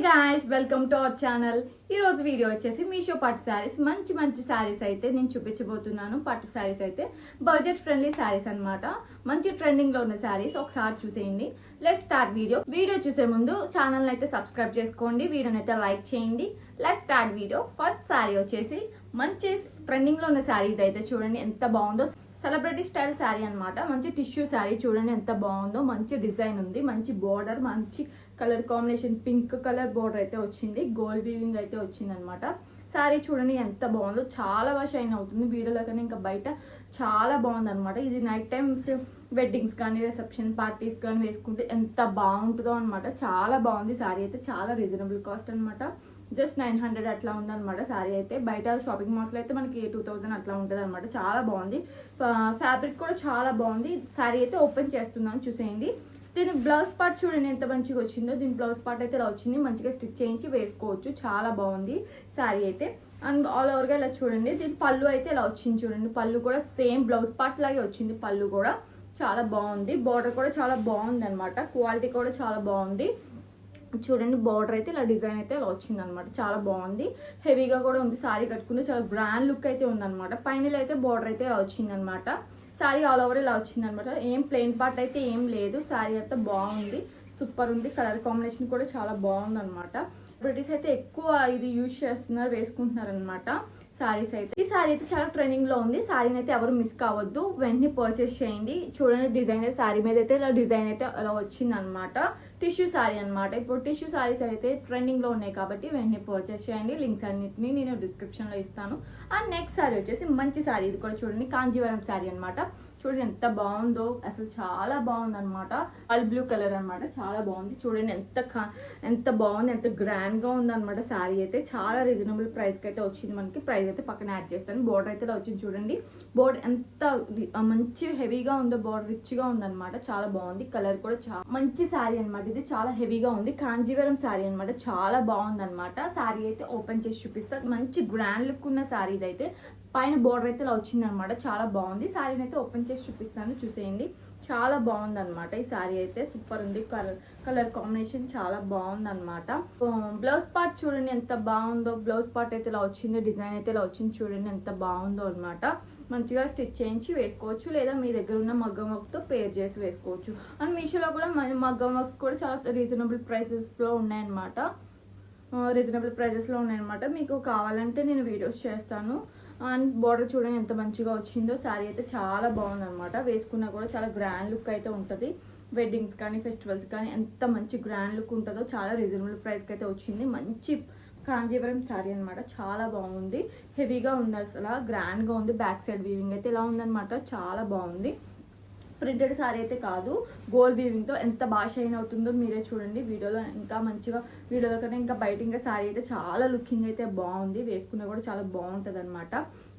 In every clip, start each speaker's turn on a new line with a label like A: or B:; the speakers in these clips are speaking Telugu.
A: Guys welcome to our channel. ఈ రోజు వీడియో వచ్చేసి మీషో పట్టు శారీస్ మంచి మంచి శారీస్ అయితే నేను చూపించబోతున్నాను. పట్టు శారీస్ అయితే బడ్జెట్ ఫ్రెండ్లీ శారీస్ అన్నమాట. మంచి ట్రెండింగ్ లో ఉన్న శారీస్ ఒకసారి చూసేయండి. లెట్స్ స్టార్ట్ వీడియో చూసే ముందు ఛానల్ అయితే సబ్స్క్రైబ్ చేసుకోండి, వీడియోని అయితే లైక్ చేయండి. Let's start video. First sari వచ్చేసి మంచి ట్రెండింగ్ లో ఉన్న శారీ అయితే చూడండి ఎంత బాగుందో. సెలబ్రిటీ స్టైల్ శారీ అన్నమాట. మంచి టిష్యూ శారీ చూడండి ఎంత బాగుందో. మంచి డిజైన్ ఉంది, మంచి బోర్డర్, మంచి colour combination, pink colour border అయితే వచ్చింది, గోల్డ్ వీవింగ్ అయితే వచ్చింది అనమాట. శారీ చూడండి ఎంత బాగుందో, చాలా బాగా షైన్ అవుతుంది వీడియోలో కన్నా ఇంకా బయట చాలా బాగుంది అనమాట. ఇది నైట్ టైమ్స్ వెడ్డింగ్స్ కానీ రిసెప్షన్ పార్టీస్ కానీ వేసుకుంటే ఎంత బాగుంటుందో అనమాట. చాలా బాగుంది శారీ అయితే, చాలా రీజనబుల్ కాస్ట్ అనమాట. జస్ట్ 900 అట్లా ఉందన్నమాట శారీ అయితే. బయట షాపింగ్ మాల్స్లో అయితే మనకి 2000 అట్లా ఉంటుంది అనమాట. చాలా బాగుంది, ఫ్యాబ్రిక్ కూడా చాలా బాగుంది. శారీ అయితే ఓపెన్ చేస్తున్నాను చూసేయండి. దీని బ్లౌజ్ పార్ట్ చూడండి ఎంత మంచిగా వచ్చిందో. దీని బ్లౌజ్ పార్ట్ అయితే ఇలా వచ్చింది, మంచిగా స్టిచ్ చేయించి వేసుకోవచ్చు. చాలా బాగుంది శారీ అయితే. అండ్ ఆల్ ఓవర్గా ఇలా చూడండి. దీని పళ్ళు అయితే ఇలా వచ్చింది చూడండి. పళ్ళు కూడా సేమ్ బ్లౌజ్ పార్ట్ లాగే వచ్చింది, పళ్ళు కూడా చాలా బాగుంది. బార్డర్ కూడా చాలా బాగుంది అనమాట, క్వాలిటీ కూడా చాలా బాగుంది. చూడండి బార్డర్ అయితే ఇలా డిజైన్ అయితే ఇలా వచ్చింది అనమాట, చాలా బాగుంది. హెవీగా కూడా ఉంది, శారీ కట్టుకుంటే చాలా గ్రాండ్ లుక్ అయితే ఉందన్నమాట. పైన అయితే బార్డర్ అయితే ఇలా వచ్చింది అనమాట. శారీ ఆల్ ఓవర్ ఇలా వచ్చింది అనమాట. ఏం ప్లెయిన్ పార్ట్ అయితే ఏం లేదు. శారీ అయితే బాగుంది, సూపర్ ఉంది. కలర్ కాంబినేషన్ కూడా చాలా బాగుంది అనమాట. బ్రిటిష్ అయితే ఎక్కువ ఇది యూజ్ చేస్తున్నారు, వేసుకుంటున్నారు అనమాట శారీస్ అయితే. ఈ శారీ అయితే చాలా ట్రెండింగ్ లో ఉంది. శారీని అయితే ఎవరు మిస్ కావద్దు, వెంటనే పర్చేస్ చేయండి. చూడండి డిజైన్ శారీ మీద అయితే ఇలా డిజైన్ అయితే అలా వచ్చింది అనమాట. టిష్యూ శారీ అనమాట. ఇప్పుడు టిష్యూ శారీస్ అయితే ట్రెండింగ్ లో ఉన్నాయి కాబట్టి వెంటనే పర్చేస్ చేయండి. లింక్స్ అన్నిటిని నేను డిస్క్రిప్షన్ లో ఇస్తాను. అండ్ నెక్స్ట్ శారీ వచ్చేసి మంచి శారీ, ఇది కూడా చూడండి కాంజీవరం శారీ అనమాట. చూడండి ఎంత బాగుందో, అసలు చాలా బాగుంది అనమాట. ఆల్ బ్లూ కలర్ అనమాట, చాలా బాగుంది. చూడండి ఎంత బాగుంది, ఎంత గ్రాండ్ గా ఉంది అనమాట. శారీ అయితే చాలా రీజనబుల్ ప్రైస్ కి అయితే వచ్చింది మనకి. ప్రైస్ అయితే పక్కన యాడ్ చేస్తాను. బోర్డర్ అయితే ఇలా వచ్చింది చూడండి. బోర్డర్ ఎంత మంచి హెవీగా ఉందో, బోర్డర్ రిచ్ గా ఉంది అనమాట. చాలా బాగుంది. కలర్ కూడా చాలా మంచి శారీ అనమాట. ఇది చాలా హెవీగా ఉంది, కాంజీవరం శారీ అనమాట. చాలా బాగుంది అనమాట. శారీ అయితే ఓపెన్ చేసి చూపిస్తా. మంచి గ్రాండ్ లుక్ ఉన్న శారీ ఇది అయితే. పైన బోర్డర్ అయితే ఇలా వచ్చింది అనమాట, చాలా బాగుంది. శారీని అయితే ఓపెన్ చేసి చూపిస్తాను చూసేయండి. చాలా బాగుంది అనమాట ఈ శారీ అయితే, సూపర్ ఉంది. కలర్ కాంబినేషన్ చాలా బాగుంది అనమాట. బ్లౌజ్ పార్ట్ చూడండి ఎంత బాగుందో. బ్లౌజ్ పార్ట్ అయితే ఇలా వచ్చింది, డిజైన్ అయితే ఇలా వచ్చింది చూడండి ఎంత బాగుందో అనమాట. మంచిగా స్టిచ్ చేయించి వేసుకోవచ్చు, లేదా మీ దగ్గర ఉన్న మగ్గం వర్క్ తో పేర్ చేసి వేసుకోవచ్చు. అండ్ మీషోలో కూడా మగ్గం వర్క్స్ కూడా చాలా రీజనబుల్ ప్రైసెస్లో ఉన్నాయన్నమాట. మీకు కావాలంటే నేను వీడియోస్ చేస్తాను. అండ్ బార్డర్ చూడండి ఎంత మంచిగా వచ్చిందో. శారీ అయితే చాలా బాగుంది అనమాట. వేసుకున్నా కూడా చాలా గ్రాండ్ లుక్ అయితే ఉంటుంది. వెడ్డింగ్స్ కానీ ఫెస్టివల్స్ కానీ ఎంత మంచి గ్రాండ్ లుక్ ఉంటుందో. చాలా రీజనబుల్ ప్రైస్కి అయితే వచ్చింది. మంచి కాంజీవరం శారీ అనమాట, చాలా బాగుంది. హెవీగా ఉంది, అసలు గ్రాండ్గా ఉంది. బ్యాక్ సైడ్ వీవింగ్ అయితే ఇలా ఉందన్నమాట, చాలా బాగుంది. ప్రింటెడ్ శారీ అయితే కాదు, గోల్డ్ వీవింగ్తో ఎంత బాగా షైన్ అవుతుందో మీరే చూడండి వీడియోలో. ఇంకా మంచిగా వీడియోలో కన్నా ఇంకా బయట ఇంకా శారీ అయితే చాలా లుకింగ్ అయితే బాగుంది. వేసుకున్నా కూడా చాలా బాగుంటుంది అనమాట.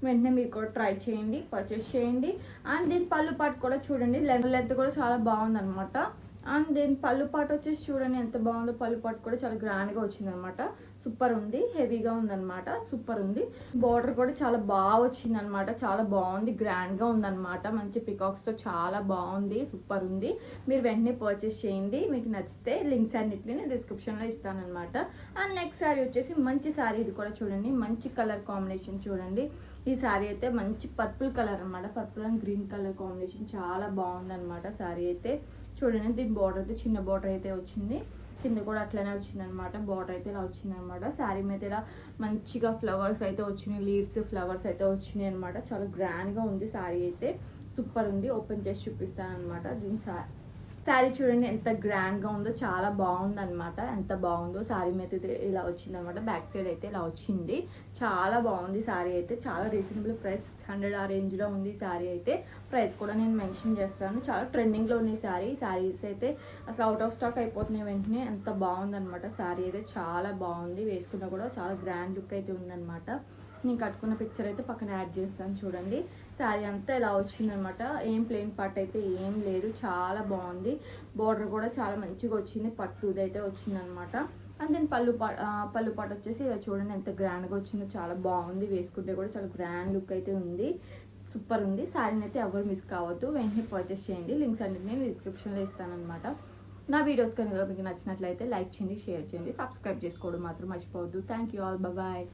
A: వెంటనే మీరు కూడా ట్రై చేయండి, పర్చేస్ చేయండి. అండ్ దీని పళ్ళు పాటు కూడా చూడండి, లెంత్ కూడా చాలా బాగుంది అనమాట. అండ్ దీని పళ్ళు పాటు వచ్చేసి చూడండి ఎంత బాగుందో. పళ్ళు పాటు కూడా చాలా గ్రాండ్గా వచ్చింది అనమాట, సూపర్ ఉంది. హెవీగా ఉందన్నమాట, సూపర్ ఉంది. బార్డర్ కూడా చాలా బాగా వచ్చింది అనమాట, చాలా బాగుంది. గ్రాండ్గా ఉందన్నమాట, మంచి పికాక్స్తో చాలా బాగుంది, సూపర్ ఉంది. మీరు వెంటనే పర్చేస్ చేయండి. మీకు నచ్చితే లింక్స్ అన్నిటిని నేను డిస్క్రిప్షన్లో ఇస్తానమాట. అండ్ నెక్స్ట్ శారీ వచ్చేసి మంచి శారీ, ఇది కూడా చూడండి మంచి కలర్ కాంబినేషన్ చూడండి. ఈ శారీ అయితే మంచి పర్పుల్ కలర్ అనమాట, purple and green colour combination చాలా బాగుంది అనమాట. శారీ అయితే చూడండి. దీని బార్డర్ అయితే చిన్న బార్డర్ అయితే వచ్చింది, కింద కూడా అట్లనే వచ్చింది అనమాట. బార్డర్ అయితే ఇలా వచ్చింది అనమాట. శారీ మీద ఇలా మంచిగా ఫ్లవర్స్ అయితే వచ్చినాయి, లీవ్స్ ఫ్లవర్స్ అయితే వచ్చినాయి అనమాట. చాలా గ్రాండ్గా ఉంది శారీ అయితే, సూపర్ ఉంది. ఓపెన్ చేసి చూపిస్తాను అనమాట. దీని శారీ చూడండి ఎంత గ్రాండ్గా ఉందో, చాలా బాగుంది అనమాట. ఎంత బాగుందో శారీ మీద అయితే ఇలా వచ్చింది అనమాట. బ్యాక్ సైడ్ అయితే ఇలా వచ్చింది, చాలా బాగుంది శారీ అయితే. చాలా రీజనబుల్ ప్రైస్, 600 ఆ రేంజ్లో ఉంది శారీ అయితే. ప్రైస్ కూడా నేను మెన్షన్ చేస్తాను. చాలా ట్రెండింగ్లో ఉన్నాయి శారీస్ అయితే అసలు అవుట్ ఆఫ్ స్టాక్ అయిపోతున్నాయి వెంటనే. ఎంత బాగుంది అనమాట శారీ అయితే, చాలా బాగుంది. వేసుకున్నా కూడా చాలా గ్రాండ్ లుక్ అయితే ఉందన్నమాట. నేను కట్టుకున్న పిక్చర్ అయితే పక్కన యాడ్ చేస్తాను చూడండి. శారీ అంతా ఇలా వచ్చిందనమాట. ఏం ప్లెయిన్ పార్ట్ అయితే ఏం లేదు, చాలా బాగుంది. బార్డర్ కూడా చాలా మంచిగా వచ్చింది, పట్టుది అయితే వచ్చిందనమాట. అండ్ దెన్ పళ్ళు పాట వచ్చేసి ఇలా చూడండి ఎంత గ్రాండ్గా వచ్చిందో, చాలా బాగుంది. వేసుకుంటే కూడా చాలా గ్రాండ్ లుక్ అయితే ఉంది, సూపర్ ఉంది. శారీని అయితే ఎవరు మిస్ కావద్దు, వెంటనే పర్చేస్ చేయండి. లింక్స్ అన్నిటిని నేను డిస్క్రిప్షన్లో ఇస్తానమాట. నా వీడియోస్ కనుక మీకు నచ్చినట్లయితే లైక్ చేయండి, షేర్ చేయండి, సబ్స్క్రైబ్ చేసుకోవడం మాత్రం మర్చిపోవద్దు. Thank you all, bye.